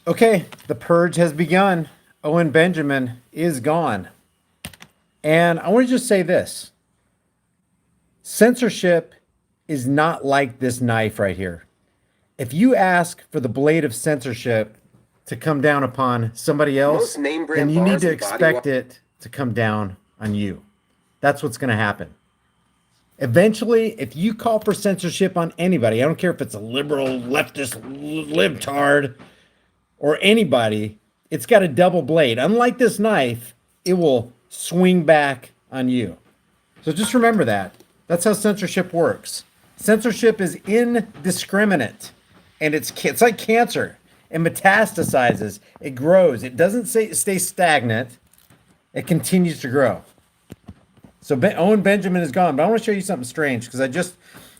Okay, the purge has begun. Owen Benjamin is gone. And I want to just say this: censorship is not like this knife right here. If you ask for the blade of censorship to come down upon somebody else, Most name then brand you need bars to and body wash. expect it to come down on you. That's what's going to happen. Eventually, if you call for censorship on anybody, I don't care if it's a liberal, leftist, libtard, or anybody, it's got a double blade. Unlike this knife, it will swing back on you. So just remember that. That's how censorship works. Censorship is indiscriminate, and it's like cancer. It metastasizes. It grows. It doesn't stay stagnant. It continues to grow. So Owen Benjamin is gone, but I want to show you something strange because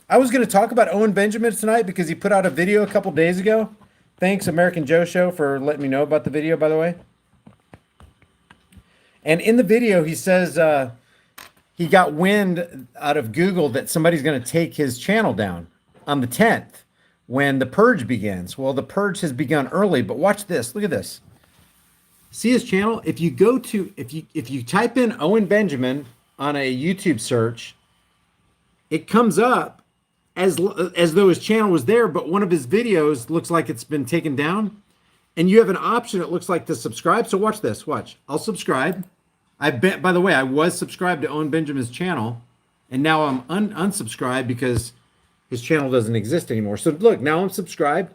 I was going to talk about Owen Benjamin tonight because he put out a video a couple days ago. Thanks, American Joe Show, for letting me know about the video, by the way. And in the video, he says he got wind out of Google that somebody's going to take his channel down on the 10th when the purge begins. Well, the purge has begun early, but watch this. Look at this. See his channel? If you type in Owen Benjamin on a YouTube search, it comes up as though his channel was there, but one of his videos looks like it's been taken down. And you have an option, it looks like, to subscribe. So watch this. Watch. I'll subscribe. By the way, I was subscribed to Owen Benjamin's channel, and now I'm unsubscribed because his channel doesn't exist anymore. So look, now I'm subscribed.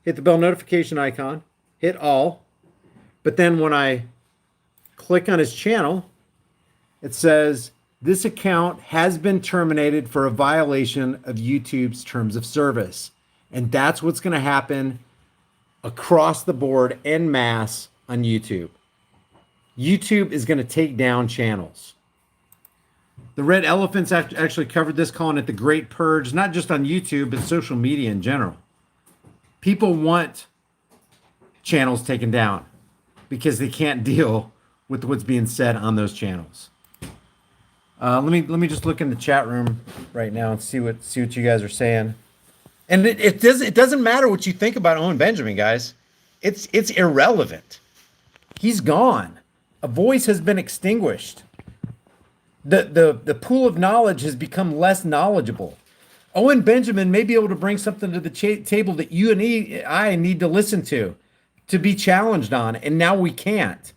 Hit the bell notification icon. Hit all. But then when I click on his channel, it says this account has been terminated for a violation of YouTube's terms of service. And that's what's going to happen across the board en masse on YouTube. YouTube is going to take down channels. The Red Elephants actually covered this, calling it the Great Purge, not just on YouTube, but social media in general. People want channels taken down because they can't deal with what's being said on those channels. Let me just look in the chat room right now and see what you guys are saying. And it doesn't matter what you think about Owen Benjamin, guys. It's irrelevant. He's gone. A voice has been extinguished. The pool of knowledge has become less knowledgeable. Owen Benjamin may be able to bring something to the table that you and I need to listen to be challenged on, and now we can't.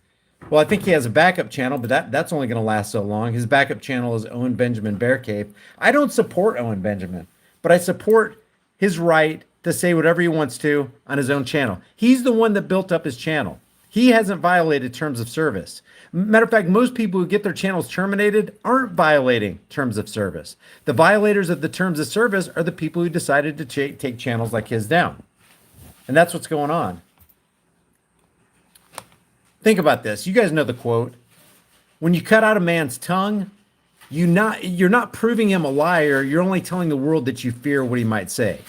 Well, I think he has a backup channel, but that's only going to last so long. His backup channel is Owen Benjamin Bear Cave. I don't support Owen Benjamin, but I support his right to say whatever he wants to on his own channel. He's the one that built up his channel. He hasn't violated terms of service. Matter of fact, most people who get their channels terminated aren't violating terms of service. The violators of the terms of service are the people who decided to take channels like his down. And that's what's going on. Think about this. You guys know the quote. When you cut out a man's tongue, you're not proving him a liar. You're only telling the world that you fear what he might say.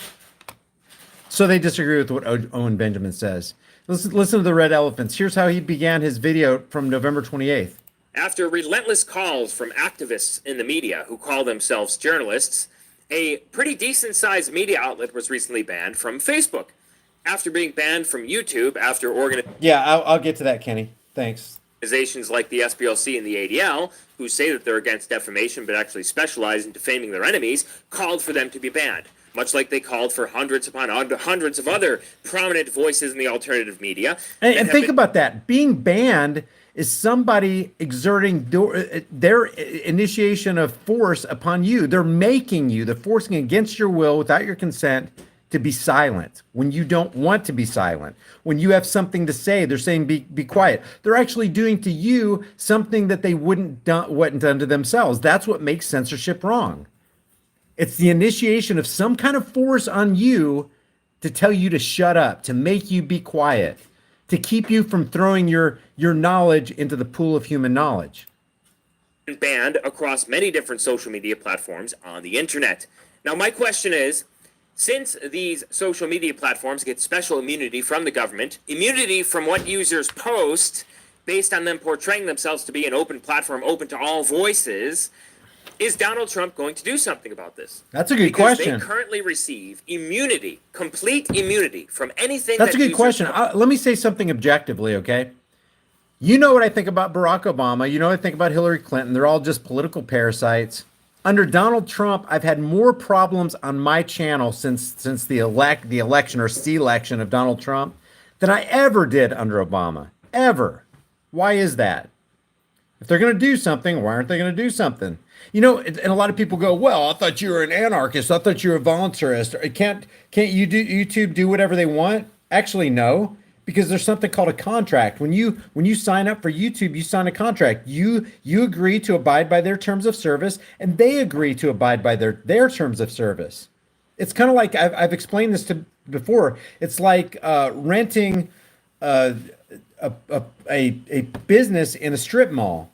So they disagree with what Owen Benjamin says. Listen to the Red Elephants. Here's how he began his video from November 28th. After relentless calls from activists in the media who call themselves journalists, a pretty decent-sized media outlet was recently banned from Facebook. After being banned from YouTube after Yeah, I'll get to that, Kenny. Thanks. organizations like the SPLC and the ADL, who say that they're against defamation but actually specialize in defaming their enemies, called for them to be banned. Much like they called for hundreds upon hundreds of other prominent voices in the alternative media. And think about that. Being banned is somebody exerting their initiation of force upon you. They're making you, they're forcing against your will, without your consent, to be silent when you don't want to be silent. When you have something to say, they're saying be quiet. They're actually doing to you something that they wouldn't done to themselves. That's what makes censorship wrong. It's the initiation of some kind of force on you to tell you to shut up, to make you be quiet, to keep you from throwing your knowledge into the pool of human knowledge. Banned across many different social media platforms on the internet. Now, my question is, since these social media platforms get special immunity from the government, immunity from what users post based on them portraying themselves to be an open platform open to all voices, Is Donald Trump going to do something about this? That's a good because question. They currently receive immunity, complete immunity from anything. That's a good question. Let me say something objectively, okay? You know what I think about Barack Obama. You know what I think about Hillary Clinton. They're all just political parasites. Under Donald Trump, I've had more problems on my channel since the election or C-election of Donald Trump than I ever did under Obama. Ever. Why is that? If they're going to do something, why aren't they going to do something? You know, and a lot of people go, "Well, I thought you were an anarchist. I thought you were a voluntarist. Can't YouTube do whatever they want?" Actually, no, because there's something called a contract. When you sign up for YouTube, you sign a contract. You agree to abide by their terms of service, and they agree to abide by their terms of service. It's kind of like I've explained this to before. It's like renting a business in a strip mall.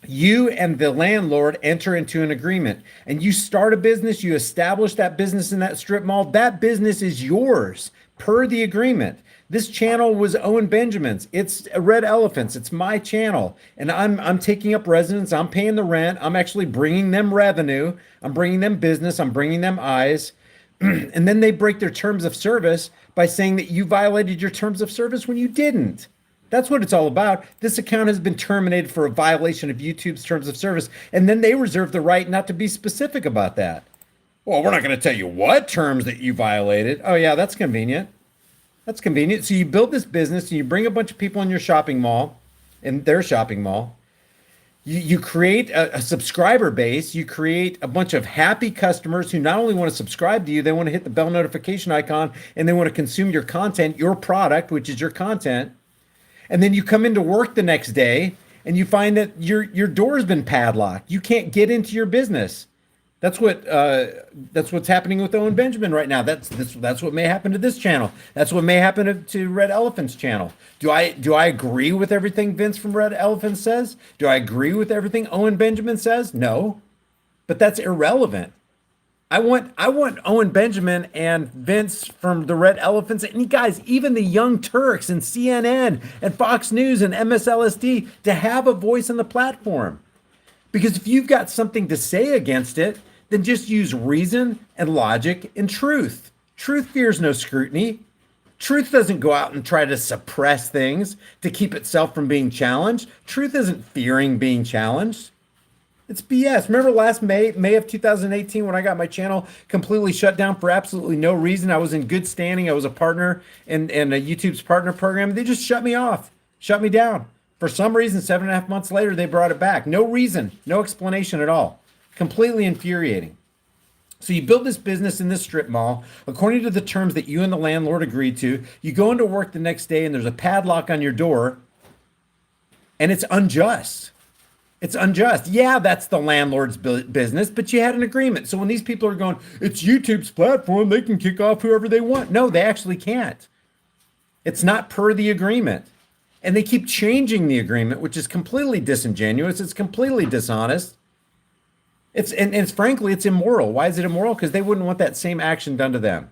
You and the landlord enter into an agreement, and you start a business. You establish that business in that strip mall. That business is yours per the agreement. This channel was Owen Benjamin's. It's Red Elephants. It's my channel, and I'm taking up residence. I'm paying the rent. I'm actually bringing them revenue. I'm bringing them business. I'm bringing them eyes. And then they break their terms of service by saying that you violated your terms of service when you didn't. That's what it's all about. This account has been terminated for a violation of YouTube's terms of service, and then they reserve the right not to be specific about that. Well, we're not going to tell you what terms that you violated. Oh, yeah, that's convenient. That's convenient. So you build this business, and you bring a bunch of people in your shopping mall, in their shopping mall. You create a subscriber base. You create a bunch of happy customers who not only want to subscribe to you, they want to hit the bell notification icon, and they want to consume your content, your product, which is your content. And then you come into work the next day and you find that your door's been padlocked. You can't get into your business. That's what's happening with Owen Benjamin right now. That's what may happen to this channel. That's what may happen to Red Elephant's channel. Do I agree with everything Vince from Red Elephant says? Do I agree with everything Owen Benjamin says? No, but that's irrelevant. I want Owen Benjamin and Vince from the Red Elephants, and you guys, even the Young Turks and CNN and Fox News and MSLSD to have a voice on the platform. Because if you've got something to say against it, then just use reason and logic and truth. Truth fears no scrutiny. Truth doesn't go out and try to suppress things to keep itself from being challenged. Truth isn't fearing being challenged. It's BS. Remember last May of 2018, when I got my channel completely shut down for absolutely no reason? I was in good standing. I was a partner in YouTube's partner program. They just shut me off, shut me down. For some reason, 7.5 months later, they brought it back. No reason, no explanation at all. Completely infuriating. So you build this business in this strip mall, according to the terms that you and the landlord agreed to. You go into work the next day and there's a padlock on your door, and it's unjust. It's unjust. Yeah, that's the landlord's business, but you had an agreement. So when these people are going, it's YouTube's platform, they can kick off whoever they want. No, they actually can't. It's not per the agreement. And they keep changing the agreement, which is completely disingenuous. It's completely dishonest. It's frankly, it's immoral. Why is it immoral? Because they wouldn't want that same action done to them.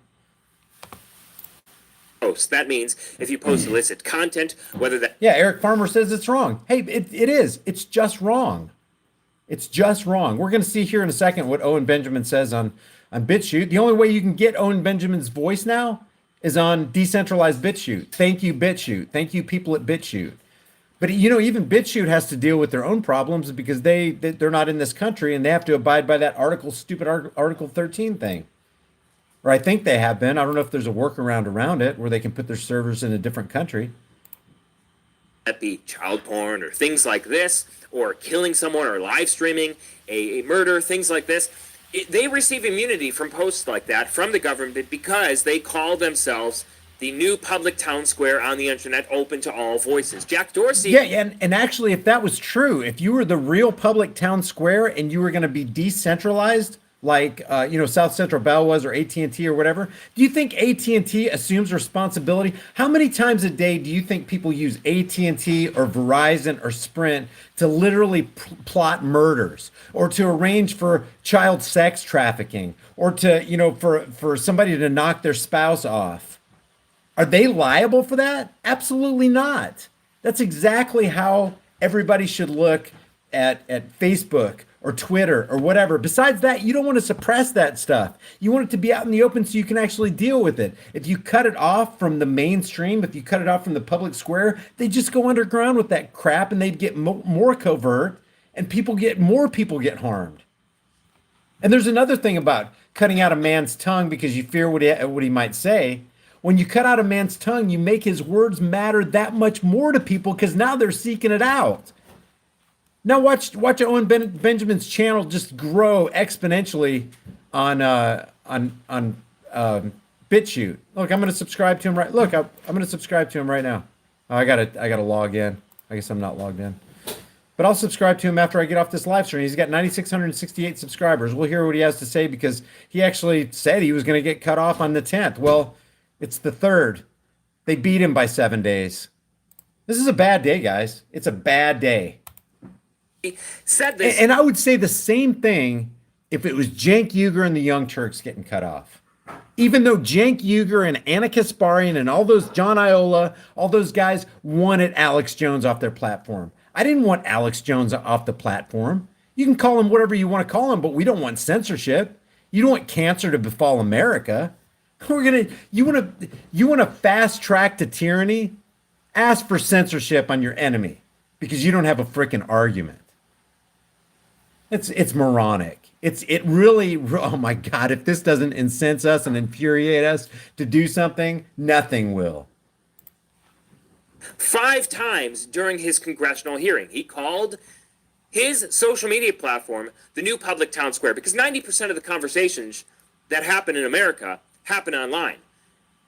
Post. That means if you post illicit content, whether that... Yeah, Eric Farmer says it's wrong. Hey, it is. It's just wrong. It's just wrong. We're going to see here in a second what Owen Benjamin says on BitChute. The only way you can get Owen Benjamin's voice now is on decentralized BitChute. Thank you, BitChute. Thank you, people at BitChute. But, you know, even BitChute has to deal with their own problems because they're not in this country and they have to abide by that stupid Article 13 thing. Or I think they have been. I don't know if there's a workaround around it where they can put their servers in a different country. That be child porn or things like this, or killing someone or live streaming a murder, things like this. They receive immunity from posts like that from the government because they call themselves the new public town square on the internet, open to all voices. Jack Dorsey... Yeah, and actually, if that was true, if you were the real public town square and you were going to be decentralized, like South Central Bell was, or AT&T or whatever, do you think AT&T assumes responsibility? How many times a day do you think people use AT&T or Verizon or Sprint to literally plot murders, or to arrange for child sex trafficking, or to for somebody to knock their spouse off? Are they liable for that? Absolutely not. That's exactly how everybody should look at Facebook or Twitter or whatever. Besides that, you don't want to suppress that stuff. You want it to be out in the open so you can actually deal with it. If you cut it off from the mainstream, if you cut it off from the public square, they just go underground with that crap and they'd get more covert and more people get harmed. And there's another thing about cutting out a man's tongue because you fear what he might say. When you cut out a man's tongue, you make his words matter that much more to people because now they're seeking it out. Now watch Owen Benjamin's channel just grow exponentially on BitChute. Look, I'm going to subscribe to him right. Look, I'm going to subscribe to him right now. Oh, I gotta log in. I guess I'm not logged in. But I'll subscribe to him after I get off this live stream. He's got 9,668 subscribers. We'll hear what he has to say because he actually said he was going to get cut off on the 10th. Well, it's the 3rd. They beat him by 7 days. This is a bad day, guys. It's a bad day. He said this. And I would say the same thing if it was Cenk Uygur and the Young Turks getting cut off. Even though Cenk Uygur and Anna Kasparian and all those John Iola, all those guys wanted Alex Jones off their platform. I didn't want Alex Jones off the platform. You can call him whatever you want to call him, but we don't want censorship. You don't want cancer to befall America. You want to fast track to tyranny? Ask for censorship on your enemy because you don't have a freaking argument. It's moronic. It really, oh my God, if this doesn't incense us and infuriate us to do something, nothing will. 5 times during his congressional hearing, he called his social media platform the new public town square because 90% of the conversations that happen in America happen online.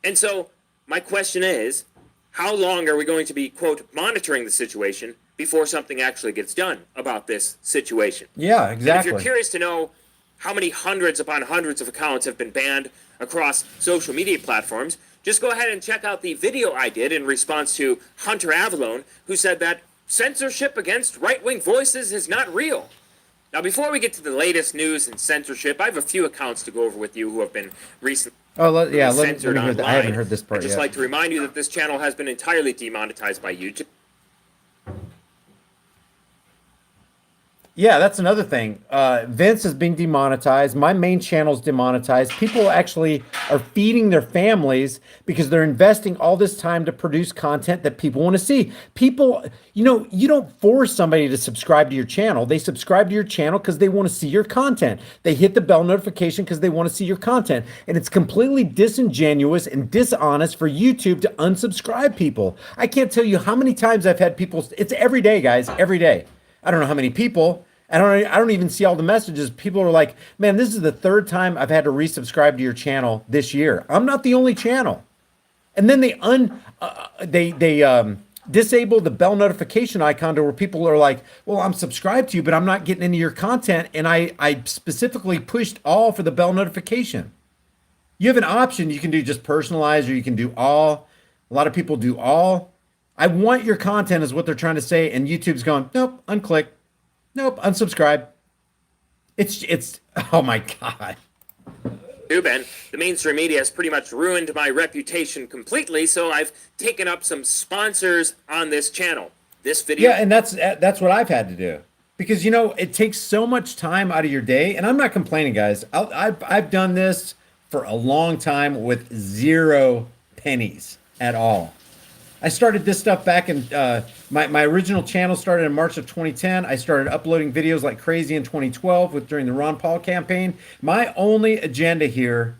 And so my question is, how long are we going to be, quote, monitoring the situation before something actually gets done about this situation? Yeah, exactly. And if you're curious to know how many hundreds upon hundreds of accounts have been banned across social media platforms, just go ahead and check out the video I did in response to Hunter Avallone, who said that censorship against right-wing voices is not real. Now, before we get to the latest news and censorship, I have a few accounts to go over with you who have been recently censored online. I haven't heard this part I'd just like to remind you that this channel has been entirely demonetized by YouTube. Yeah, that's another thing. Vince is being demonetized. My main channel is demonetized. People actually are feeding their families because they're investing all this time to produce content that people want to see. People, you don't force somebody to subscribe to your channel. They subscribe to your channel because they want to see your content. They hit the bell notification because they want to see your content. And it's completely disingenuous and dishonest for YouTube to unsubscribe people. I can't tell you how many times I've had people, it's every day, guys, every day. I don't know how many people. I don't even see all the messages. People are like, man, this is the 3rd time I've had to resubscribe to your channel this year. I'm not the only channel. And then they disable the bell notification icon to where people are like, well, I'm subscribed to you, but I'm not getting into your content. And I specifically pushed all for the bell notification. You have an option. You can do just personalized or you can do all. A lot of people do all. I want your content is what they're trying to say. And YouTube's going, nope, unclick. Nope, unsubscribe. It's oh my God. Ben, the mainstream media has pretty much ruined my reputation completely, so I've taken up some sponsors on this channel. This video. Yeah, and that's what I've had to do. Because it takes so much time out of your day, and I'm not complaining, guys. I've done this for a long time with 0 pennies at all. I started this stuff back in my original channel started in March of 2010. I started uploading videos like crazy in 2012 during the Ron Paul campaign. My only agenda here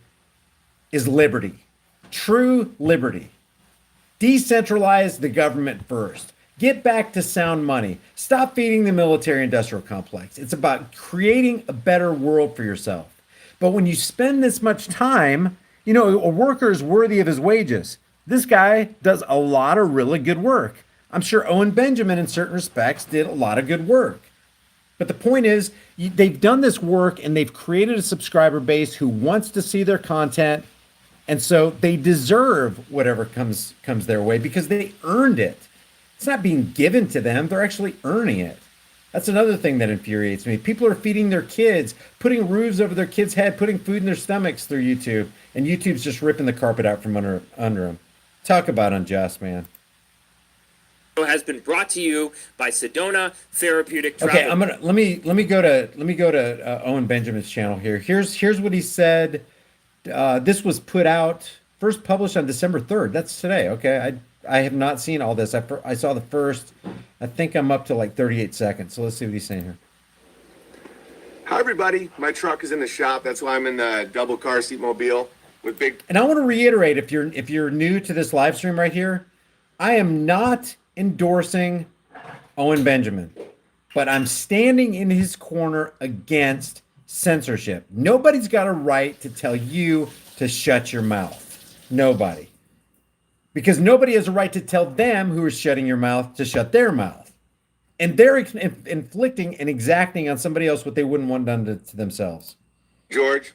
is liberty, true liberty. Decentralize the government first. Get back to sound money. Stop feeding the military-industrial complex. It's about creating a better world for yourself. But when you spend this much time, a worker is worthy of his wages. This guy does a lot of really good work. I'm sure Owen Benjamin, in certain respects, did a lot of good work. But the point is, they've done this work and they've created a subscriber base who wants to see their content. And so they deserve whatever comes their way because they earned it. It's not being given to them. They're actually earning it. That's another thing that infuriates me. People are feeding their kids, putting roofs over their kids' head, putting food in their stomachs through YouTube. And YouTube's just ripping the carpet out from under them. Talk about unjust, man. has been brought to you by Sedona Therapeutic Travel. Okay, let me go to Owen Benjamin's channel here. Here's what he said. This was put out first published on December 3rd. That's today. Okay, I have not seen all this. I saw the first. I think I'm up to like 38 seconds. So let's see what he's saying here. Hi everybody, my truck is in the shop. That's why I'm in the double car seat mobile with big. And I want to reiterate, if you're new to this live stream right here, I am not endorsing Owen Benjamin, but I'm standing in his corner against censorship. Nobody's got a right to tell you to shut your mouth. Nobody. Because nobody has a right to tell them who is shutting your mouth to shut their mouth. And they're inflicting and exacting on somebody else what they wouldn't want done to themselves. George,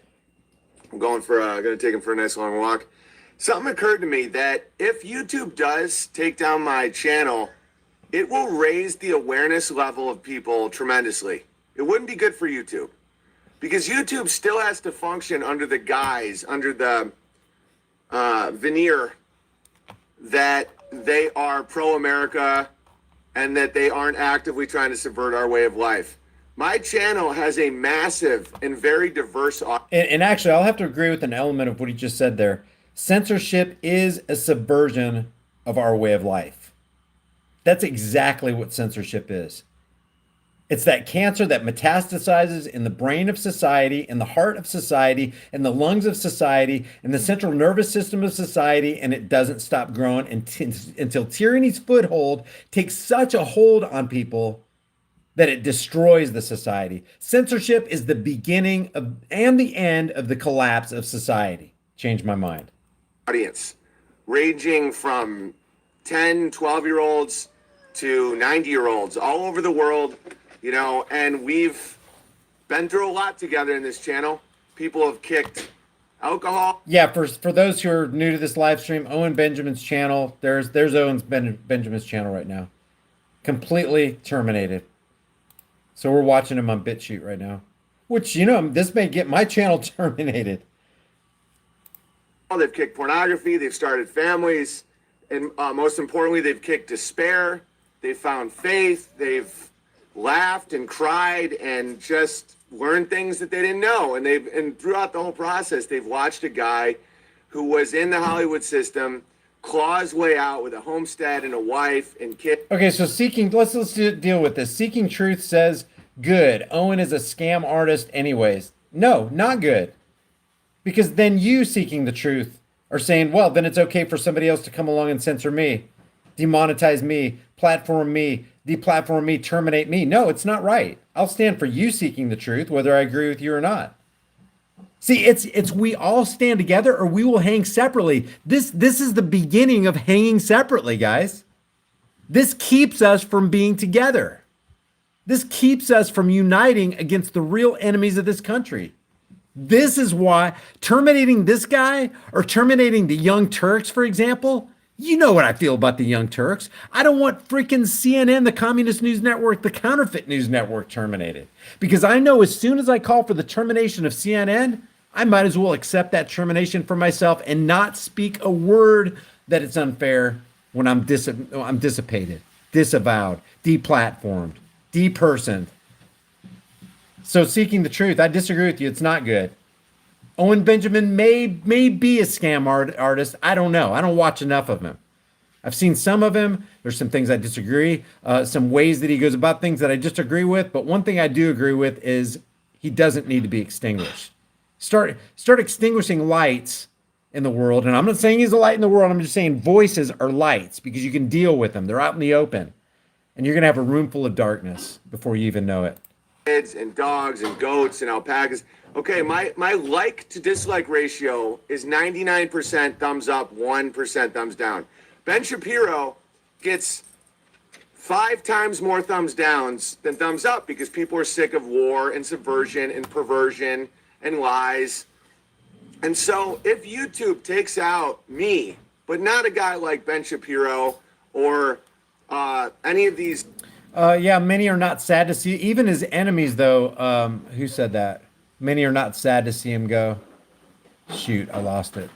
I'm going to take him for a nice long walk. Something occurred to me that if YouTube does take down my channel, it will raise the awareness level of people tremendously. It wouldn't be good for YouTube because YouTube still has to function under the guise, under the veneer that they are pro-America and that they aren't actively trying to subvert our way of life. My channel has a massive and very diverse audience. And actually, I'll have to agree with an element of what he just said there. Censorship is a subversion of our way of life. That's exactly what censorship is. It's that cancer that metastasizes in the brain of society, in the heart of society, in the lungs of society, in the central nervous system of society, and it doesn't stop growing until tyranny's foothold takes such a hold on people that it destroys the society. Censorship is the beginning of and the end of the collapse of society. Changed my mind. Audience ranging from 10, 12-year-olds to 90-year-olds all over the world. You know, and we've been through a lot together in this channel. People have kicked alcohol. Yeah, for those who are new to this live stream, Owen Benjamin's channel, there's Benjamin's channel right now. Completely terminated. So we're watching him on BitChute right now. Which, you know, this may get my channel terminated. They've kicked pornography, they've started families, and most importantly, they've kicked despair. They've found faith, they've laughed and cried and just learned things that they didn't know. And throughout the whole process, they've watched a guy who was in the Hollywood system claw his way out with a homestead and a wife and kid. Okay, so let's deal with this. Seeking Truth says, good. Owen is a scam artist anyways. No, not good. Because then you, Seeking the Truth, are saying, well, then it's okay for somebody else to come along and censor me, demonetize me, platform me, deplatform me, terminate me. No, it's not right. I'll stand for you seeking the truth, whether I agree with you or not. See, it's we all stand together or we will hang separately. This is the beginning of hanging separately, guys. This keeps us from being together. This keeps us from uniting against the real enemies of this country. This is why terminating this guy or terminating the Young Turks, for example, you know what I feel about the Young Turks. I don't want freaking CNN, the Communist News Network, the Counterfeit News Network terminated. Because I know as soon as I call for the termination of CNN, I might as well accept that termination for myself and not speak a word that it's unfair when I'm dissipated, disavowed, deplatformed, depersoned. So Seeking the Truth, I disagree with you. It's not good. Owen Benjamin may be a scam artist. I don't know. I don't watch enough of him. I've seen some of him. There's some things I disagree. Some ways that he goes about things that I disagree with. But one thing I do agree with is he doesn't need to be extinguished. Start extinguishing lights in the world. And I'm not saying he's a light in the world. I'm just saying voices are lights because you can deal with them. They're out in the open. And you're going to have a room full of darkness before you even know it. Kids and dogs and goats and alpacas. Okay, my like to dislike ratio is 99% thumbs up, 1% thumbs down. Ben Shapiro gets 5 times more thumbs downs than thumbs up because people are sick of war and subversion and perversion and lies. And so if YouTube takes out me, but not a guy like Ben Shapiro or any of these. Yeah, many are not sad to see, even his enemies, though. Who said that? Many are not sad to see him go. Shoot, I lost it.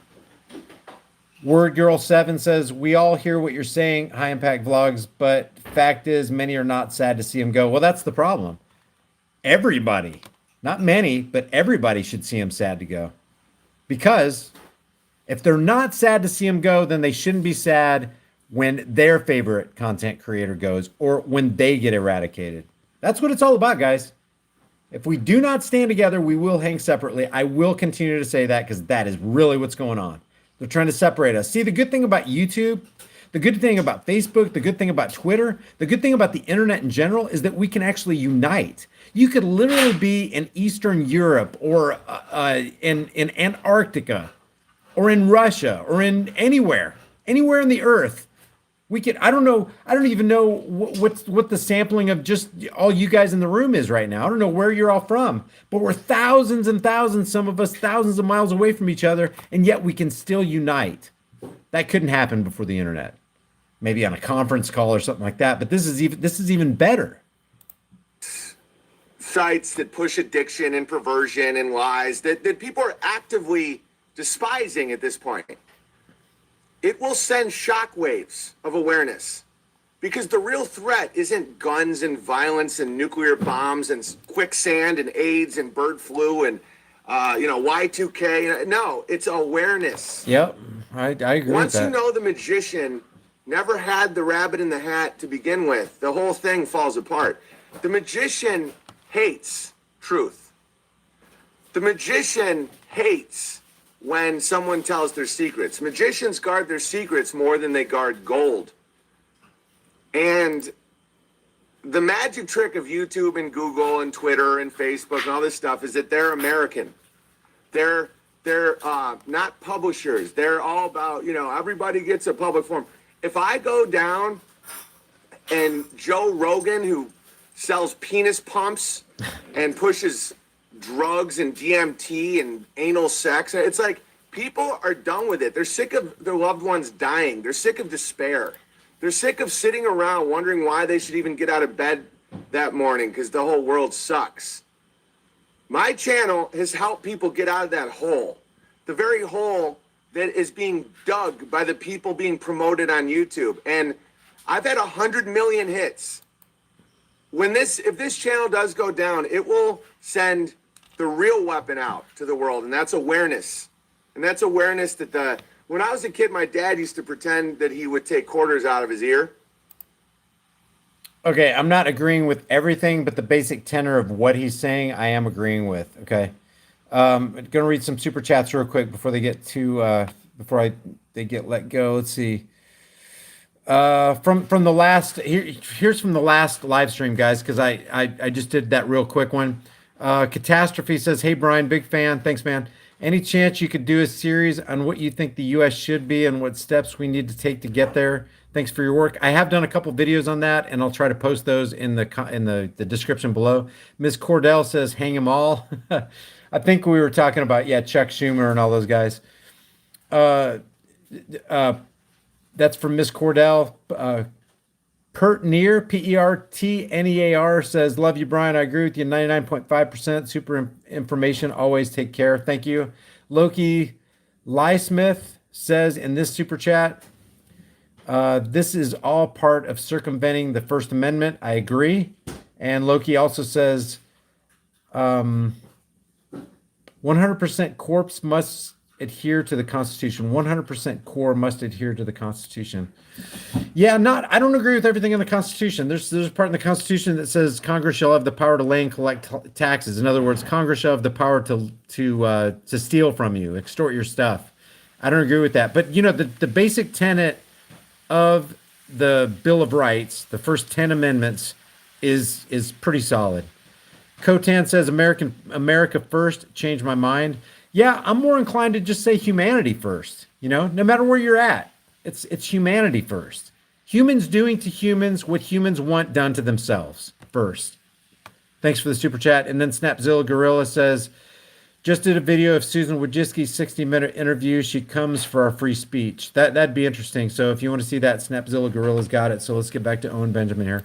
Word Girl 7 says, we all hear what you're saying, high impact vlogs, but fact is many are not sad to see him go. Well, that's the problem. Everybody, not many, but everybody should see him sad to go. Because if they're not sad to see him go, then they shouldn't be sad when their favorite content creator goes or when they get eradicated. That's what it's all about, guys. If we do not stand together, we will hang separately. I will continue to say that because that is really what's going on. They're trying to separate us. See, the good thing about YouTube, the good thing about Facebook, the good thing about Twitter, the good thing about the internet in general is that we can actually unite. You could literally be in Eastern Europe or in Antarctica or in Russia or in anywhere in the earth. We could, I don't even know what the sampling of just all you guys in the room is right now. I don't know where you're all from, but we're thousands and thousands, some of us thousands of miles away from each other, and yet we can still unite. That couldn't happen before the internet. Maybe on a conference call or something like that, but this is even better. Sites that push addiction and perversion and lies that people are actively despising at this point. It will send shockwaves of awareness because the real threat isn't guns and violence and nuclear bombs and quicksand and AIDS and bird flu and Y2K. No, it's awareness. Yep, I agree Once with that. you know the magician never had the rabbit in the hat to begin with, the whole thing falls apart. The magician hates truth. The magician hates when someone tells their secrets. Magicians guard their secrets more than they guard gold. And the magic trick of YouTube and Google and Twitter and Facebook and all this stuff is that they're American. They're not publishers. They're all about, everybody gets a public forum. If I go down and Joe Rogan, who sells penis pumps and pushes drugs and DMT and anal sex. It's like people are done with it. They're sick of their loved ones dying. They're sick of despair. They're sick of sitting around wondering why they should even get out of bed that morning because the whole world sucks. My channel has helped people get out of that hole, the very hole that is being dug by the people being promoted on YouTube. And I've had 100 million hits. If this channel does go down, it will send the real weapon out to the world, and that's awareness. And that's awareness that when I was a kid, my dad used to pretend that he would take quarters out of his ear. Okay, I'm not agreeing with everything, but the basic tenor of what he's saying, I am agreeing with. Okay, I'm gonna read some super chats real quick before they get they get let go. Let's see. From the last here's from the last live stream, guys, because I just did that real quick one. Catastrophe says, hey Brian, big fan, thanks man. Any chance you could do a series on what you think the US should be and what steps we need to take to get there? Thanks for your work. I have done a couple videos on that, and I'll try to post those in the description below. Ms. Cordell says, hang them all. I think we were talking about, Chuck Schumer and all those guys. That's from Miss Cordell. Pertnear, Pertnear says, love you, Brian. I agree with you 99.5%. Super information. Always take care. Thank you. Loki Lysmith says in this super chat, this is all part of circumventing the First Amendment. I agree. And Loki also says, 100% corpse must adhere to the Constitution. 100% core must adhere to the Constitution. Yeah, I don't agree with everything in the Constitution. There's a part in the Constitution that says Congress shall have the power to lay and collect taxes. In other words, Congress shall have the power to steal from you, extort your stuff. I don't agree with that. But the basic tenet of the Bill of Rights, the first 10 amendments, is pretty solid. Kotan says America first, changed my mind. Yeah, I'm more inclined to just say humanity first. No matter where you're at, it's humanity first. Humans doing to humans what humans want done to themselves first. Thanks for the super chat. And then Snapzilla Gorilla says, just did a video of Susan Wojcicki's 60-minute interview. She comes for our free speech. That'd be interesting. So if you want to see that, Snapzilla Gorilla's got it. So let's get back to Owen Benjamin here.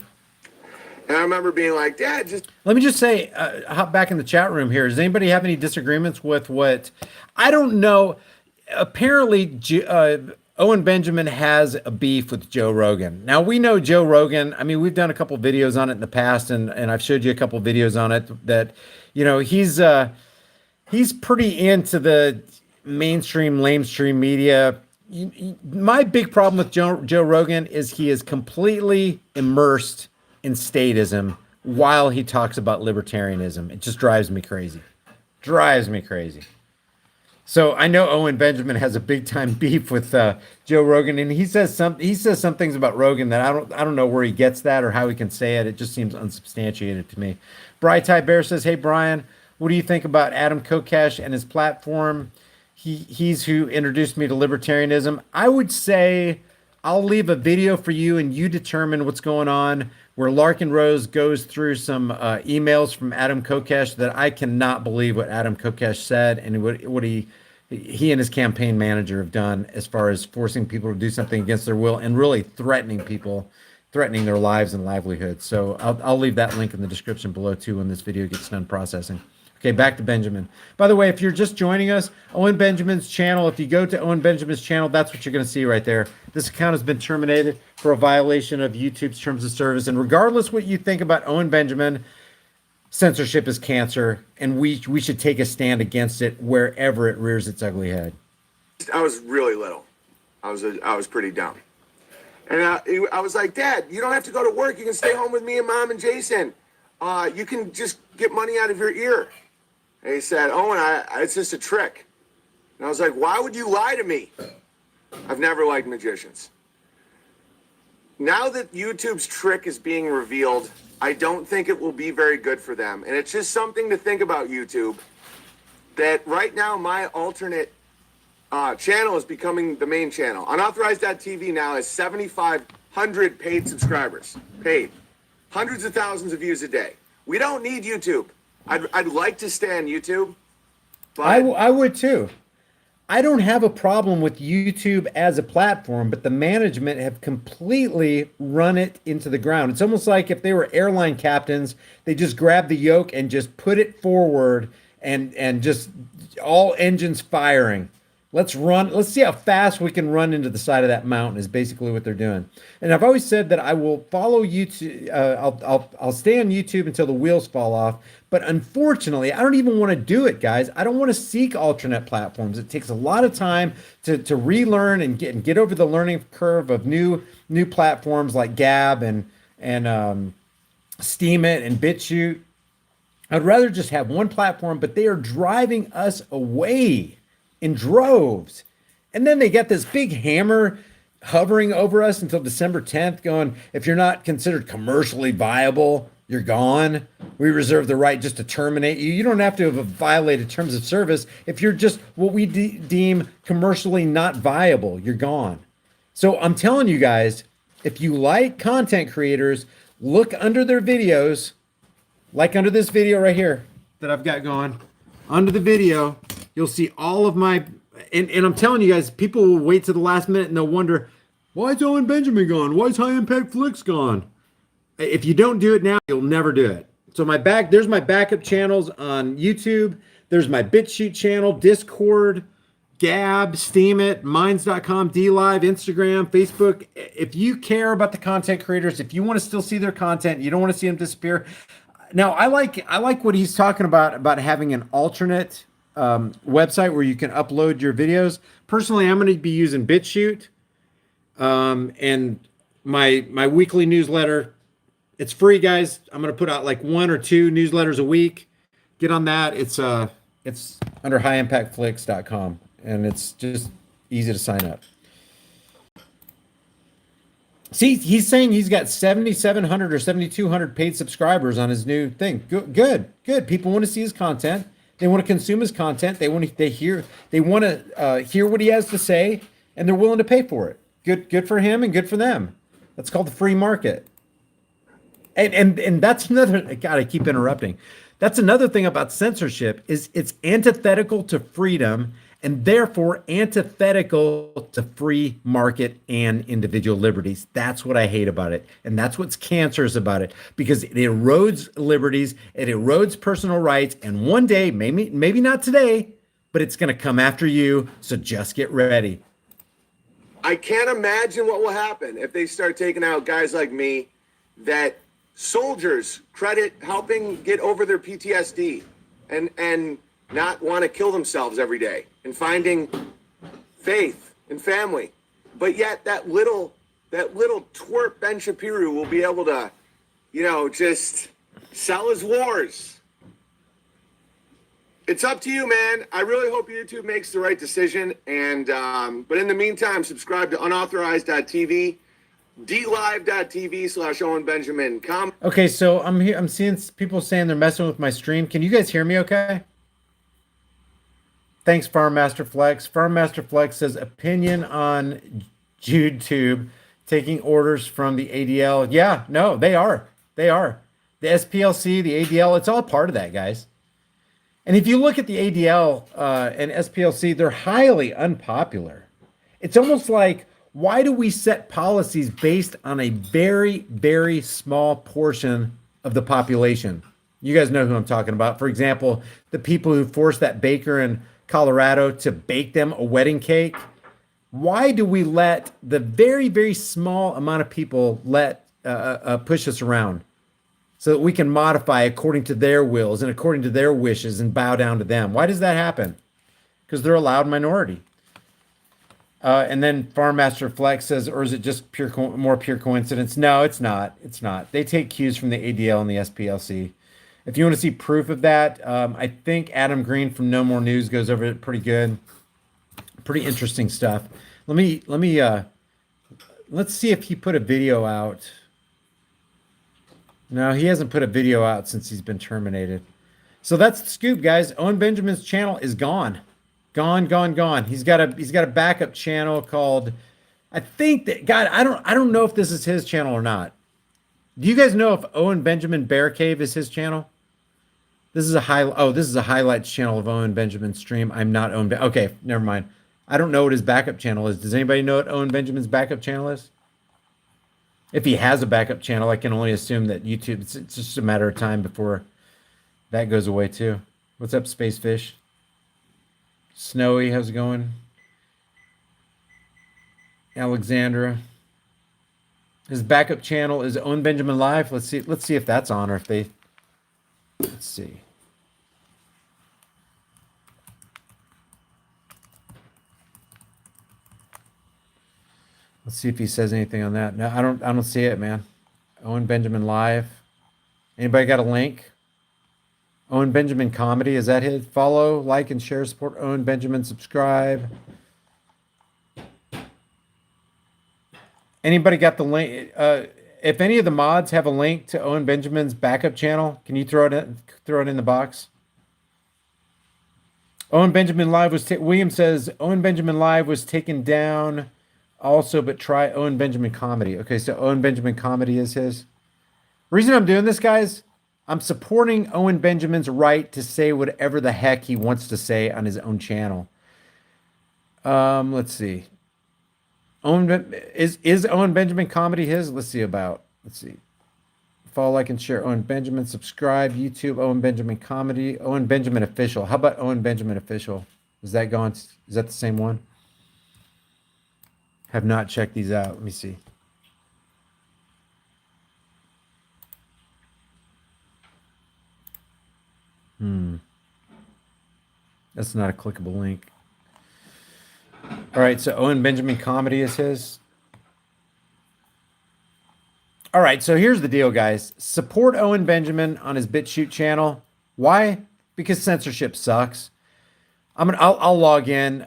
And I remember being like, Dad, just... Let me just say, hop back in the chat room here. Does anybody have any disagreements with what... I don't know. Apparently, Owen Benjamin has a beef with Joe Rogan. Now we know Joe Rogan. I mean, we've done a couple videos on it in the past, and I've showed you a couple videos on it that, he's pretty into the mainstream, lamestream media. My big problem with Joe Rogan is he is completely immersed in statism while he talks about libertarianism. It just drives me crazy. Drives me crazy. So I know Owen Benjamin has a big time beef with Joe Rogan, and he says some things about Rogan that I don't know where he gets that or how he can say it. It just seems unsubstantiated to me. Bright Ty Bear says, "Hey Brian, what do you think about Adam Kokesh and his platform? He's who introduced me to libertarianism." I would say I'll leave a video for you and you determine what's going on, where Larkin Rose goes through some emails from Adam Kokesh that I cannot believe what Adam Kokesh said and what he and his campaign manager have done as far as forcing people to do something against their will and really threatening people, threatening their lives and livelihoods. So I'll leave that link in the description below too when this video gets done processing. Okay, back to Benjamin. By the way, if you're just joining us, Owen Benjamin's channel, if you go to Owen Benjamin's channel, that's what you're going to see right there. This account has been terminated for a violation of YouTube's terms of service. And regardless what you think about Owen Benjamin, censorship is cancer, and we should take a stand against it wherever it rears its ugly head. I was really little. I was pretty dumb. And I was like, Dad, you don't have to go to work. You can stay home with me and Mom and Jason. You can just get money out of your ear. And he said, Owen, it's just a trick. And I was like, why would you lie to me? I've never liked magicians. Now that YouTube's trick is being revealed, I don't think it will be very good for them. And it's just something to think about, YouTube, that right now my alternate channel is becoming the main channel. Unauthorized.tv now has 7,500 paid subscribers. Paid. Hundreds of thousands of views a day. We don't need YouTube. I'd like to stay on YouTube. But I would too. I don't have a problem with YouTube as a platform, but the management have completely run it into the ground. It's almost like if they were airline captains, they just grabbed the yoke and just put it forward and just all engines firing. Let's run. Let's see how fast we can run into the side of that mountain is basically what they're doing. And I've always said that I will follow YouTube. I'll stay on YouTube until the wheels fall off. But unfortunately, I don't even want to do it, guys. I don't want to seek alternate platforms. It takes a lot of time to relearn and get over the learning curve of new platforms like Gab and Steemit and BitChute. I'd rather just have one platform, but they are driving us away in droves. And then they get this big hammer hovering over us until December 10th going, if you're not considered commercially viable, you're gone. We reserve the right just to terminate you. You don't have to have violated terms of service. If you're just what we deem commercially not viable, you're gone. So I'm telling you guys, if you like content creators, look under their videos, like under this video right here that I've got going. Under the video, you'll see all of my, and I'm telling you guys, people will wait to the last minute and they'll wonder, why is Owen Benjamin gone? Why is High Impact Flicks gone? If you don't do it now, you'll never do it. So there's my backup channels on YouTube. There's my BitChute channel, Discord, Gab, Steemit, Minds.com, DLive, Instagram, Facebook. If you care about the content creators, if you want to still see their content, you don't want to see them disappear. Now, I like what he's talking about having an alternate website where you can upload your videos. Personally, I'm going to be using BitChute and my weekly newsletter. It's free, guys. I'm going to put out like 1 or 2 newsletters a week. Get on that. It's under highimpactflix.com, and it's just easy to sign up. See, he's saying he's got 7,700 or 7,200 paid subscribers on his new thing. Good. People want to see his content. They want to consume his content. They want to hear what he has to say, and they're willing to pay for it. Good for him and good for them. That's called the free market. And that's another. God, I keep interrupting. That's another thing about censorship is it's antithetical to freedom and therefore antithetical to free market and individual liberties. That's what I hate about it. And that's what's cancerous about it, because it erodes liberties, it erodes personal rights. And one day, maybe not today, but it's going to come after you. So just get ready. I can't imagine what will happen if they start taking out guys like me, that soldiers credit helping get over their PTSD and not want to kill themselves every day and finding faith and family. But yet that little twerp Ben Shapiro will be able to, just sell his wars. It's up to you, man. I really hope YouTube makes the right decision. And but in the meantime, subscribe to unauthorized.tv, dlive.tv/Owen Benjamin. Okay, so I'm seeing people saying they're messing with my stream. Can you guys hear me okay? Thanks, Farm Master Flex. Farm Master Flex says opinion on YouTube taking orders from the ADL. Yeah, no, they are. They are. The SPLC, the ADL, it's all part of that, guys. And if you look at the ADL and SPLC, they're highly unpopular. It's almost like, why do we set policies based on a very, very small portion of the population? You guys know who I'm talking about. For example, the people who forced that baker in Colorado to bake them a wedding cake. Why do we let the very, very small amount of people push us around so that we can modify according to their wills and according to their wishes and bow down to them? Why does that happen? Because they're a loud minority. And then Farm Master Flex says, or is it just more pure coincidence? No, it's not. It's not. They take cues from the ADL and the SPLC. If you want to see proof of that, I think Adam Green from No More News goes over it pretty good. Pretty interesting stuff. Let's see if he put a video out. No, he hasn't put a video out since he's been terminated. So that's the scoop, guys. Owen Benjamin's channel is gone. Gone. He's got a backup channel called, I think that, God, I don't know if this is his channel or not. Do you guys know if Owen Benjamin Bear Cave is his channel? This is a highlights channel of Owen Benjamin's stream. I'm not Owen. Okay, never mind. I don't know what his backup channel is. Does anybody know what Owen Benjamin's backup channel is? If he has a backup channel, I can only assume that YouTube, it's just a matter of time before that goes away too. What's up, Space Fish? Snowy, how's it going? Alexandra. His backup channel is Owen Benjamin Live. Let's see if that's on, or if they, let's see. Let's see if he says anything on that. No, I don't see it, man. Owen Benjamin Live. Anybody got a link? Owen Benjamin Comedy, is that his? Follow, like, and share, support Owen Benjamin, subscribe. Anybody got the link? If any of the mods have a link to Owen Benjamin's backup channel, can you throw it in the box? Owen Benjamin Live was William says Owen Benjamin Live was taken down also, but try Owen Benjamin Comedy. Okay, so Owen Benjamin Comedy is his. Reason I'm doing this, guys, I'm supporting Owen Benjamin's right to say whatever the heck he wants to say on his own channel. Let's see. Is Owen Benjamin Comedy his? Let's see. Follow, like, and share Owen Benjamin. Subscribe. YouTube, Owen Benjamin Comedy. Owen Benjamin Official. How about Owen Benjamin Official? Is that the same one? Have not checked these out. Let me see. That's not a clickable link. All right, so Owen Benjamin Comedy is his. All right, so here's the deal, guys. Support Owen Benjamin on his BitChute channel. Why? Because censorship sucks. I'll log in.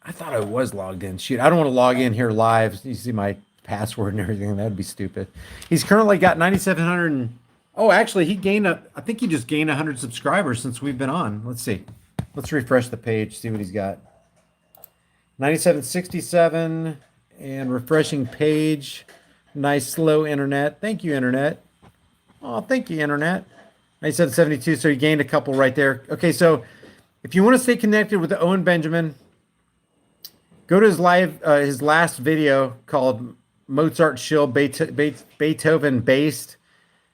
I thought I was logged in. Shoot, I don't want to log in here live. You see my password and everything. That'd be stupid. He's currently got 9,700. Oh, actually, I think he just gained 100 subscribers since we've been on. Let's see. Let's refresh the page, see what he's got. 9767 and refreshing page. Nice slow internet. Thank you, internet. Oh, thank you, internet. 9772. So he gained a couple right there. Okay, so if you want to stay connected with Owen Benjamin, go to his last video called Mozart Shill Beethoven Based.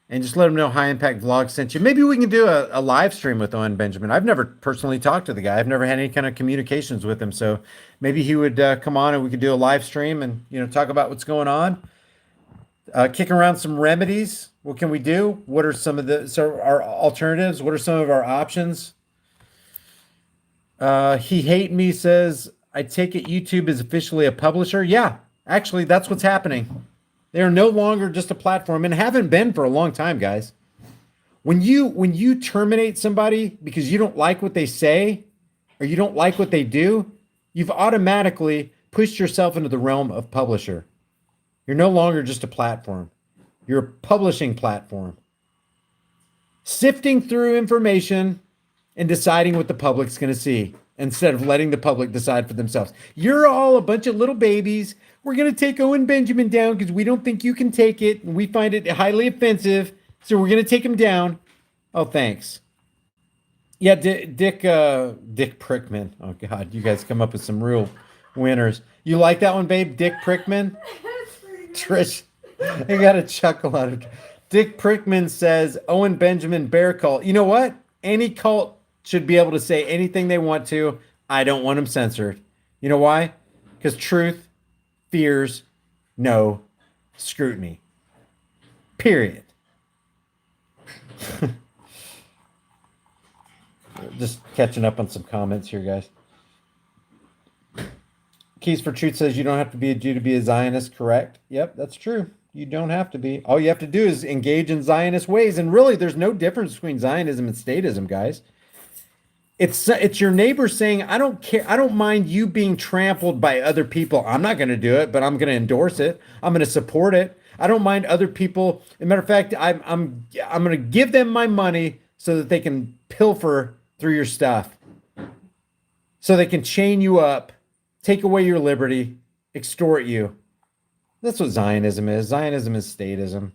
and just let him know High Impact Vlog sent you. Maybe we can do a live stream with Owen Benjamin. I've never personally talked to the guy. I've never had any kind of communications with him. So maybe he would come on and we could do a live stream and, talk about what's going on. Kicking around some remedies. What can we do? What are some of our alternatives? What are some of our options? He hate me says, I take it YouTube is officially a publisher. Yeah, actually, that's what's happening. They are no longer just a platform and haven't been for a long time, guys. When you terminate somebody because you don't like what they say or you don't like what they do, you've automatically pushed yourself into the realm of publisher. You're no longer just a platform. You're a publishing platform. Sifting through information and deciding what the public's going to see instead of letting the public decide for themselves. You're all a bunch of little babies. We're going to take Owen Benjamin down because we don't think you can take it. And we find it highly offensive. So we're going to take him down. Oh, thanks. Yeah, Dick Prickman. Oh, God. You guys come up with some real winners. You like that one, babe? Dick Prickman? Trish, I got a chuckle out of it. Dick Prickman says, Owen Benjamin bear cult. You know what? Any cult should be able to say anything they want to. I don't want them censored. You know why? Because truth fears no scrutiny. Period. Just catching up on some comments here, guys. Keys for Truth says you don't have to be a Jew to be a Zionist, correct? Yep, that's true. You don't have to be. All you have to do is engage in Zionist ways. And really, there's no difference between Zionism and statism, guys. It's your neighbor saying, I don't care. I don't mind you being trampled by other people. I'm not going to do it, but I'm going to endorse it. I'm going to support it. I don't mind other people. As a matter of fact, I'm going to give them my money so that they can pilfer through your stuff, so they can chain you up, take away your liberty, extort you. That's what Zionism is. Zionism is statism.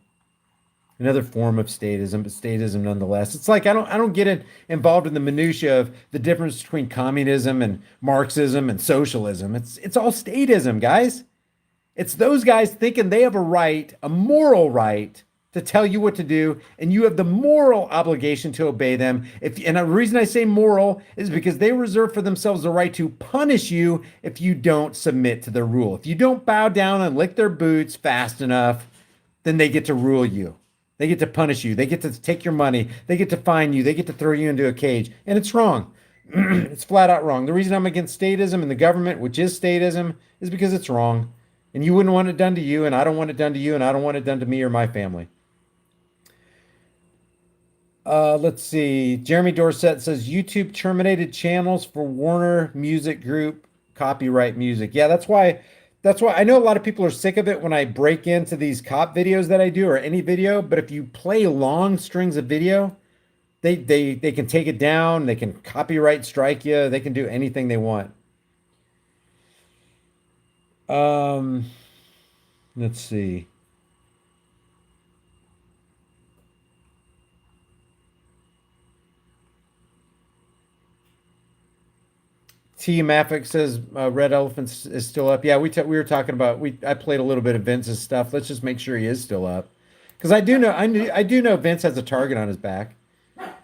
Another form of statism, but statism nonetheless. It's like I don't get involved in the minutia of the difference between communism and Marxism and socialism. It's all statism, guys. It's those guys thinking they have a right, a moral right, to tell you what to do, and you have the moral obligation to obey them. And the reason I say moral is because they reserve for themselves the right to punish you if you don't submit to their rule. If you don't bow down and lick their boots fast enough, then they get to rule you. They get to punish you. They get to take your money. They get to fine you. They get to throw you into a cage. And it's wrong. It's flat out wrong. The reason I'm against statism and the government, which is statism, is because it's wrong. And you wouldn't want it done to you, and I don't want it done to you, and I don't want it done to me or my family. Let's see. Jeremy Dorset says YouTube terminated channels for Warner Music Group copyright music. Yeah, that's why I know a lot of people are sick of it when I break into these cop videos that I do or any video, but if you play long strings of video, they can take it down, they can copyright strike you, they can do anything they want. Let's see. T Maffick says Red Elephants is still up. Yeah, we were talking about I played a little bit of Vince's stuff. Let's just make sure he is still up, because I do know Vince has a target on his back.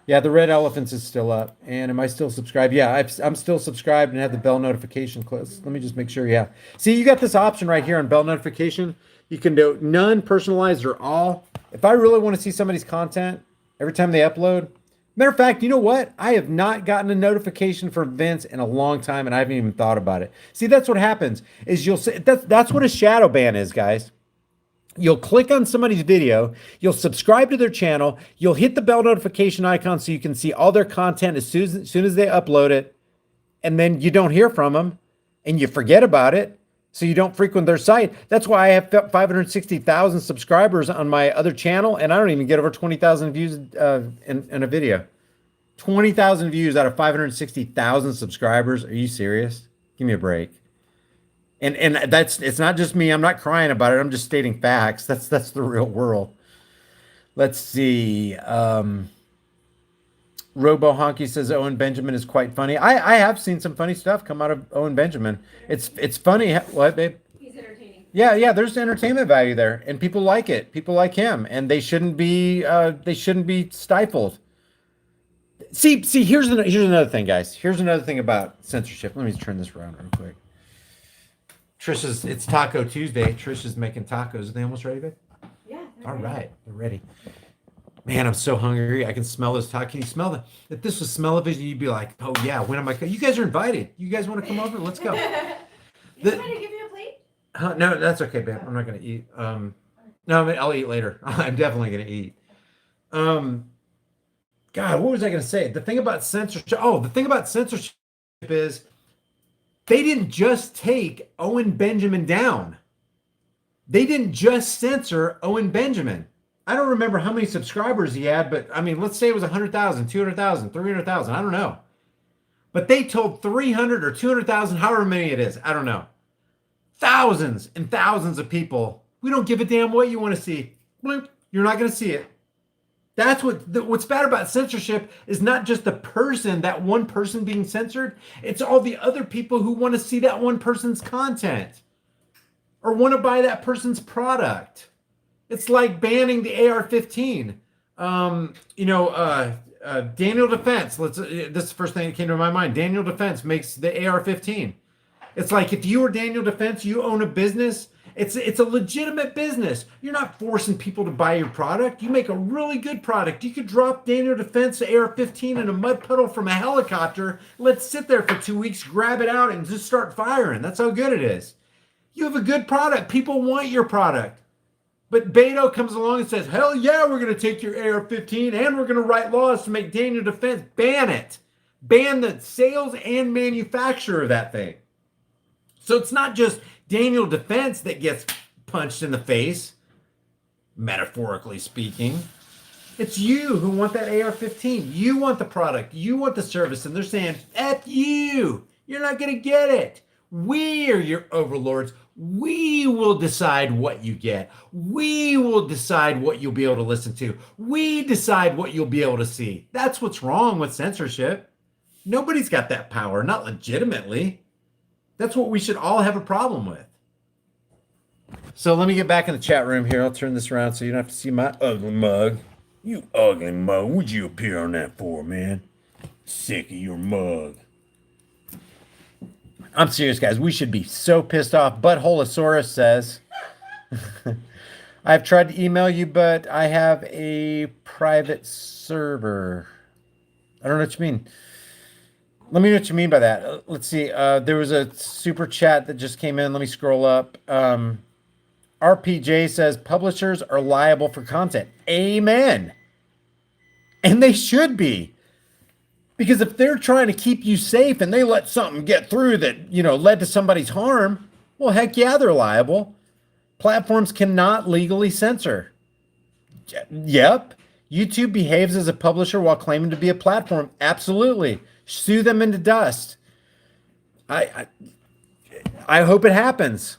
Yeah, the Red Elephants is still up. And am I still subscribed? Yeah, I'm still subscribed and have the bell notification closed. Let me just make sure. Yeah, see, you got this option right here on bell notification. You can do none, personalized, or all. If I really want to see somebody's content every time they upload. Matter of fact, you know what? I have not gotten a notification from Vince in a long time, and I haven't even thought about it. See, that's what happens. Is you'll say that's what a shadow ban is, guys. You'll click on somebody's video, you'll subscribe to their channel, you'll hit the bell notification icon so you can see all their content as soon as they upload it, and then you don't hear from them, and you forget about it, so you don't frequent their site. That's why I have 560,000 subscribers on my other channel, and I don't even get over 20,000 views in a video. 20,000 views out of 560,000 subscribers. Are you serious? Give me a break. And it's not just me. I'm not crying about it. I'm just stating facts. That's the real world. Let's see. Robo Honky says Owen Benjamin is quite funny. I have seen some funny stuff come out of Owen Benjamin. It's funny. What, babe? He's entertaining. Yeah, there's entertainment value there, and people like it. People like him, and they shouldn't be stifled. See, here's another thing, guys. Here's another thing about censorship. Let me turn this around real quick. It's Taco Tuesday. Trish is making tacos. Are they almost ready, babe? Yeah. All right, they're ready. Man, I'm so hungry. I can smell this taco. Can you smell that? If this was smell-o-vision, you'd be like, oh yeah, when am I? You guys are invited. You guys want to come over? Let's go. You The- want me to give you a plate? No, that's okay, babe. I'm not gonna eat. No, I mean, I'll eat later. I'm definitely gonna eat. God, what was I gonna say? The thing about censorship. Oh, the thing about censorship is they didn't just take Owen Benjamin down. They didn't just censor Owen Benjamin. I don't remember how many subscribers he had, but I mean, let's say it was 100,000, 200,000, 300,000. I don't know. But they told 300 or 200,000, however many it is. I don't know. Thousands and thousands of people. We don't give a damn what you want to see. Bloop, you're not going to see it. That's what's bad about censorship is not just that one person being censored. It's all the other people who want to see that one person's content or want to buy that person's product. It's like banning the AR-15. Daniel Defense. This is the first thing that came to my mind. Daniel Defense makes the AR-15. It's like if you are Daniel Defense, you own a business. It's a legitimate business. You're not forcing people to buy your product. You make a really good product. You could drop Daniel Defense AR-15 in a mud puddle from a helicopter. Let's sit there for 2 weeks, grab it out, and just start firing. That's how good it is. You have a good product. People want your product. But Beto comes along and says, hell yeah, we're going to take your AR-15 and we're going to write laws to make Daniel Defense. Ban it. Ban the sales and manufacture of that thing. So it's not just Daniel Defense that gets punched in the face, metaphorically speaking. It's you who want that AR-15. You want the product. You want the service. And they're saying, F you. You're not going to get it. We are your overlords. We will decide what you get. We will decide what you'll be able to listen to. We decide what you'll be able to see. That's what's wrong with censorship. Nobody's got that power, not legitimately. That's what we should all have a problem with. So let me get back in the chat room here. I'll turn this around so you don't have to see my ugly mug. You ugly mug. What'd you appear on that for, man? Sick of your mug. I'm serious, guys. We should be so pissed off. Buttholosaurus says, I've tried to email you, but I have a private server. I don't know what you mean. Let me know what you mean by that. Let's see. There was a super chat that just came in. Let me scroll up. RPJ says, publishers are liable for content. Amen. And they should be. Because if they're trying to keep you safe and they let something get through that, led to somebody's harm, well, heck yeah, they're liable. Platforms cannot legally censor. Yep. YouTube behaves as a publisher while claiming to be a platform. Absolutely. Sue them into dust. I hope it happens.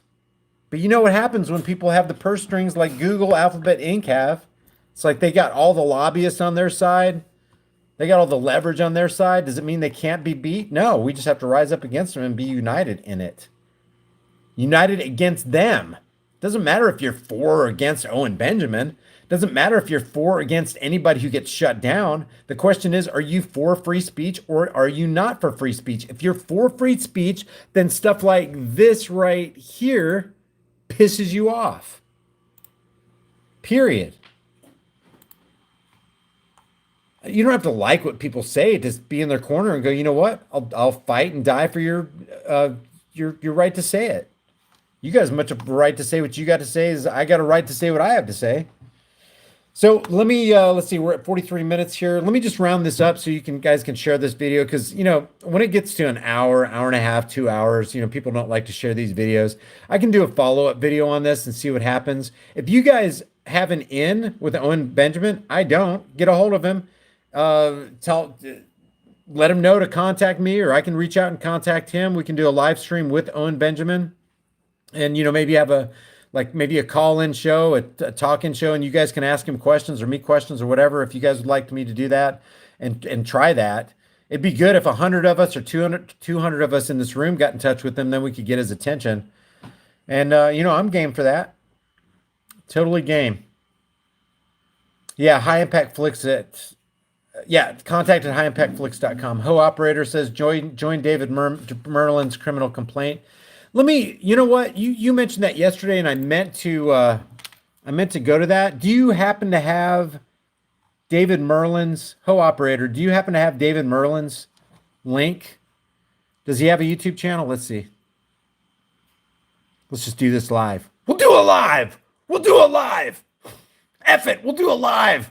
But you know what happens when people have the purse strings like Google, Alphabet, Inc. have? It's like they got all the lobbyists on their side. They got all the leverage on their side. Does it mean they can't be beat? No, we just have to rise up against them and be united in it. United against them. Doesn't matter if you're for or against Owen Benjamin. Doesn't matter if you're for or against anybody who gets shut down. The question is, are you for free speech or are you not for free speech? If you're for free speech, then stuff like this right here pisses you off. Period. You don't have to like what people say. Just be in their corner and go, you know what? I'll fight and die for your right to say it. You got as much of a right to say what you got to say as I got a right to say what I have to say. So let me let's see. We're at 43 minutes here. Let me just round this up so you guys can share this video because when it gets to an hour, hour and a half, 2 hours, people don't like to share these videos. I can do a follow-up video on this and see what happens. If you guys have an in with Owen Benjamin, I don't. Get a hold of him. Let him know to contact me, or I can reach out and contact him. We can do a live stream with Owen Benjamin, and maybe have maybe a call-in show, a talk-in show, and you guys can ask him questions or me questions or whatever. If you guys would like me to do that and try that, it'd be good if 100 of us or 200 of us in this room got in touch with him. Then we could get his attention And I'm game for that. Totally game. Yeah, high impact flicks at contact at highimpactflix.com. Ho operator says join David Merlin's criminal complaint. Let me, you know what? You mentioned that yesterday and I meant to go to that. Do you happen to have David Merlin's Ho operator? Do you happen to have David Merlin's link? Does he have a YouTube channel? Let's see. Let's just do this live. We'll do it live. We'll do it live. F it. We'll do it live.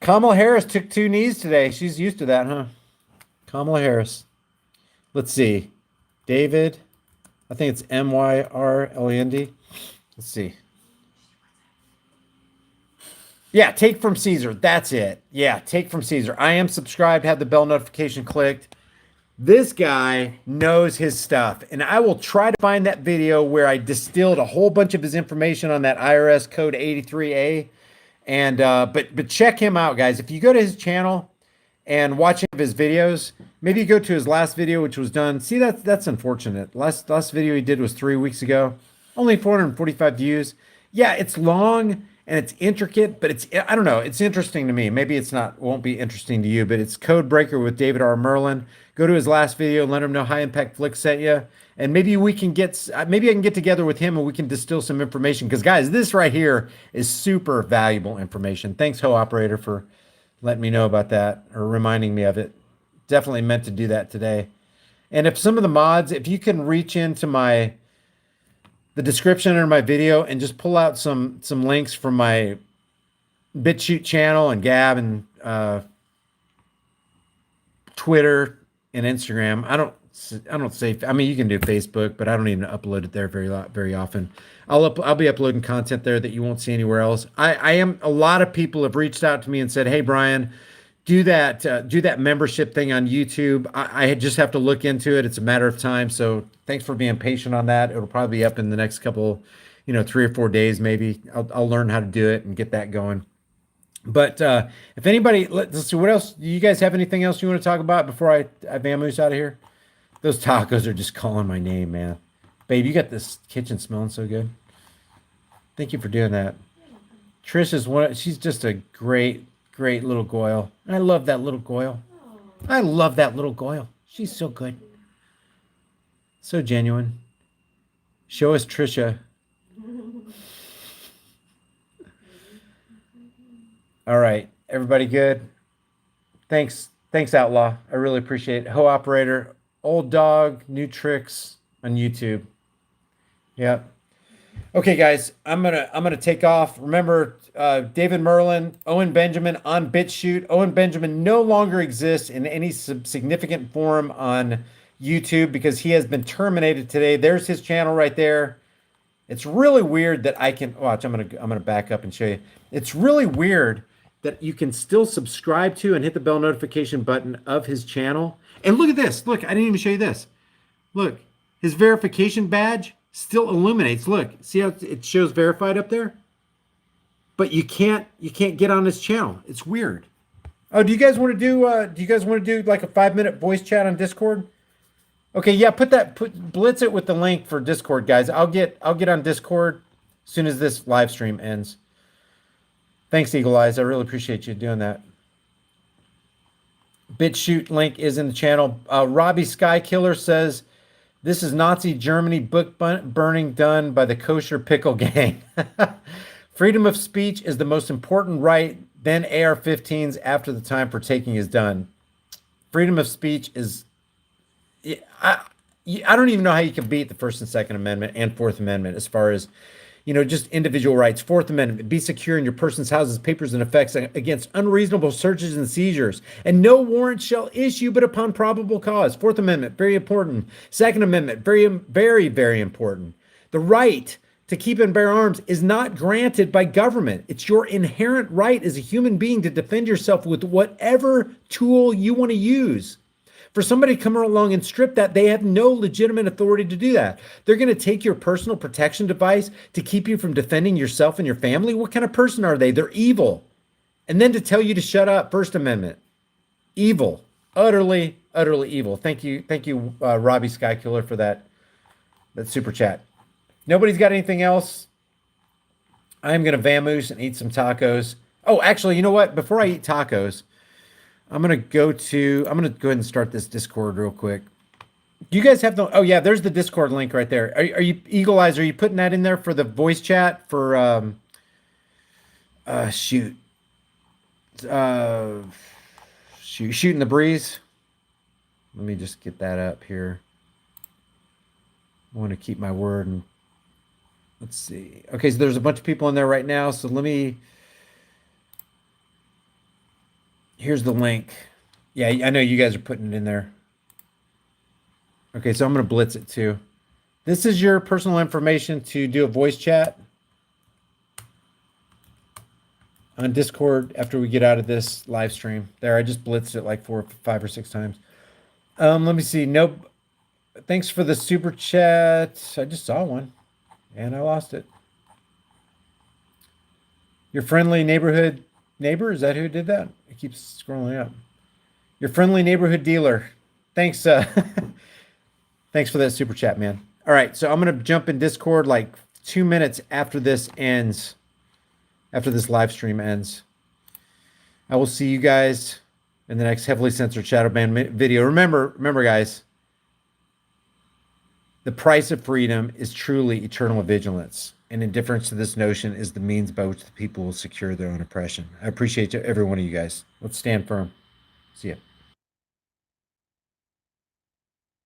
Kamala Harris took 2 knees today. She's used to that, huh? Kamala Harris. Let's see. David. I think it's Myrland. Let's see. Yeah, take from Caesar. That's it. Yeah, take from Caesar. I am subscribed, have the bell notification clicked. This guy knows his stuff, and I will try to find that video where I distilled a whole bunch of his information on that IRS code 83A. And but check him out, guys. If you go to his channel and watch any of his videos, maybe you go to his last video, which was done. See, that's unfortunate. Last video he did was 3 weeks ago. Only 445 views. Yeah, it's long and it's intricate, but I don't know. It's interesting to me. Maybe won't be interesting to you, but it's Code Breaker with David R. Merlin. Go to his last video and let him know High Impact Flick sent you. And maybe maybe I can get together with him and we can distill some information. Because guys, this right here is super valuable information. Thanks, Ho Operator, for letting me know about that or reminding me of it. Definitely meant to do that today. And if some of the mods, if you can reach into the description under my video and just pull out some links from my BitChute channel and Gab and Twitter and Instagram. I don't say. I mean, you can do Facebook, but I don't even upload it there very often. I'll be uploading content there that you won't see anywhere else. A lot of people have reached out to me and said, "Hey, Brian, do that membership thing on YouTube." I just have to look into it. It's a matter of time. So thanks for being patient on that. It'll probably be up in the next couple, 3 or 4 days maybe. I'll learn how to do it and get that going. But if anybody, let's see, what else? Do you guys have anything else you want to talk about before I vamoose out of here? Those tacos are just calling my name, man. Babe, you got this kitchen smelling so good. Thank you for doing that. Trish is she's just a great little Goyle. I love that little Goyle. I love that little Goyle. She's so good. So genuine. Show us Trisha. All right, everybody good? Thanks, Outlaw. I really appreciate it. Ho Operator, Old Dog, New Tricks on YouTube. Yep. Okay, guys, I'm gonna take off. Remember, David Merlin, Owen Benjamin on BitChute. Owen Benjamin no longer exists in any significant form on YouTube because he has been terminated today. There's his channel right there. It's really weird that I can watch. I'm gonna back up and show you. It's really weird that you can still subscribe to and hit the bell notification button of his channel. And look at this. Look, I didn't even show you this. Look, his verification badge still illuminates. Look, see how it shows verified up there? But you can't get on his channel. It's weird. Oh, do you guys want to do like a 5-minute voice chat on Discord? Okay, yeah, blitz it with the link for Discord, guys. I'll get on Discord as soon as this live stream ends. Thanks, Eagle Eyes. I really appreciate you doing that. BitChute link is in the channel. Robbie Skykiller says, "This is Nazi Germany book burning done by the kosher pickle gang." Freedom of speech is the most important right, then AR-15s after the time for taking is done. Freedom of speech is... I don't even know how you can beat the First and Second Amendment and Fourth Amendment as far as, just individual rights. Fourth Amendment, be secure in your person's houses, papers, and effects against unreasonable searches and seizures. And no warrant shall issue but upon probable cause. Fourth Amendment, very important. Second Amendment, very, very, very important. The right to keep and bear arms is not granted by government. It's your inherent right as a human being to defend yourself with whatever tool you want to use. For somebody to come along and strip that, they have no legitimate authority to do that. They're going to take your personal protection device to keep you from defending yourself and your family. What kind of person are they? They're evil. And then to tell you to shut up, First Amendment. Evil. Utterly, utterly evil. Thank you, Robbie Skykiller, for that that super chat. Nobody's got anything else. I'm going to vamoose and eat some tacos. Oh, actually, you know what? Before I eat tacos, I'm going to go ahead and start this Discord real quick. Do you guys have the, oh yeah, there's the Discord link right there. Are you, Eagle Eyes, are you putting that in there for the voice chat for, shooting the breeze? Let me just get that up here. I want to keep my word and let's see. Okay, so there's a bunch of people in there right now. So here's the link. Yeah, I know you guys are putting it in there. Okay, so I'm going to blitz it too. This is your personal information to do a voice chat on Discord after we get out of this live stream. There, I just blitzed it like 5 or 6 times. Let me see. Nope. Thanks for the super chat. I just saw one and I lost it. Your friendly neighborhood neighbor, is that who did that? It keeps scrolling up. Your friendly neighborhood dealer. Thanks. Thanks for that super chat, man. All right, so I'm gonna jump in Discord like 2 minutes after this ends. After this live stream ends. I will see you guys in the next heavily censored shadow ban video. Remember, guys. The price of freedom is truly eternal vigilance, and indifference to this notion is the means by which the people will secure their own oppression. I appreciate every one of you guys. Let's stand firm. See ya.